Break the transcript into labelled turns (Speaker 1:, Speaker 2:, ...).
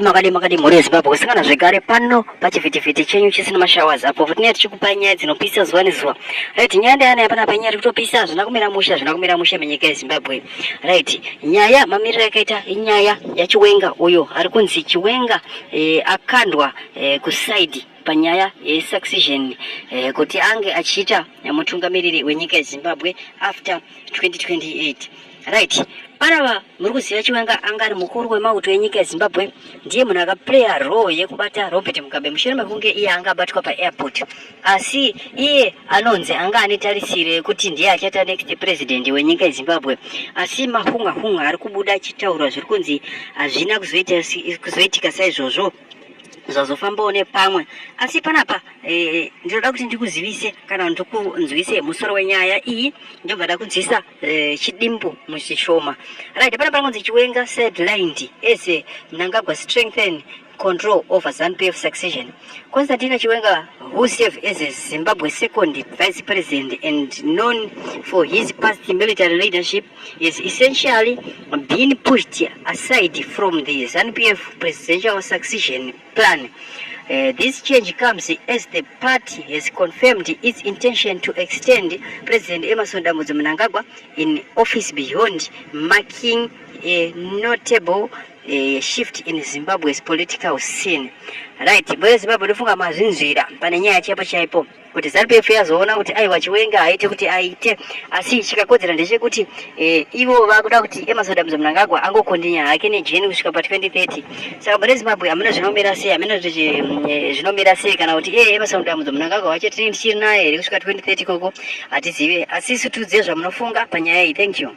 Speaker 1: Makadi muri Zimbabwe kusangana zvekare pano pachivhitivhiti chenyu chisina mashawazi apo tinenge tichikupa nyaya dzinopisa zuva nezuva. Right, nyaya ndeyani apana panyaya kutopisa hazvina kumira mushe menyika yeZimbabwe. Right, nyaya mamiriro yakaita inyaya yaChiwenga uyo ari kunzi Chiwenga akandwa kusaidi panyaya yesuccession kuti ange achiita mutungamiriri wenyika yeZimbabwe after 2028. Right, panava muri kuziva Chiwenga anga ari mukuru wemauto enyika yeZimbabwe, ndiye munhu akaplaya role yekubata Robert Mugabe mushure mekunge iye anga abatwa paairport, asi iye anonzi anga ane tarisiro kuti ndiye achata next president wenyika yeZimbabwe, asi mahunga ari kubuda achitaura zviri kunzi hazvina kuzoitika saizvozvo zvazofambawo nepamwe. Asi panapa ndinoda kuti ndikuzivise kana ndikunzwise musoro wenyaya iyi, ndobva ndakunzwisa chidimbu muchishoma. Right, panapa kunzi Chiwenga sidelined as Mnangagwa strengthen control over ZANU-PF succession. Constantine Chiwenga, who served as a Zimbabwe second vice president and known for his past military leadership, is essentially being pushed aside from the ZANU-PF presidential succession plan. This change comes as the party has confirmed its intention to extend President Emmerson Mnangagwa in office beyond, marking a notable shift in Zimbabwe's political scene. Right, boye Zimbabwe ndofunga mazinzira pane nyaya chaipo kuti ZANU-PF yazoona kuti aiwa Chiwenga aite kuti aite, asi chikakodzera ndechekuti ivo vakuda kuti Emmerson Mnangagwa angokondinya hake nejeni kusvika pa2030. Saka pane Zimbabwe amuna zvinomira sei, amuna zvinomira sei kana kuti Emmerson Mnangagwa wacho tichiri naye kusvika 2030 koko hatizive, asi situdze zvamunofunga panyaya iyi. Thank you.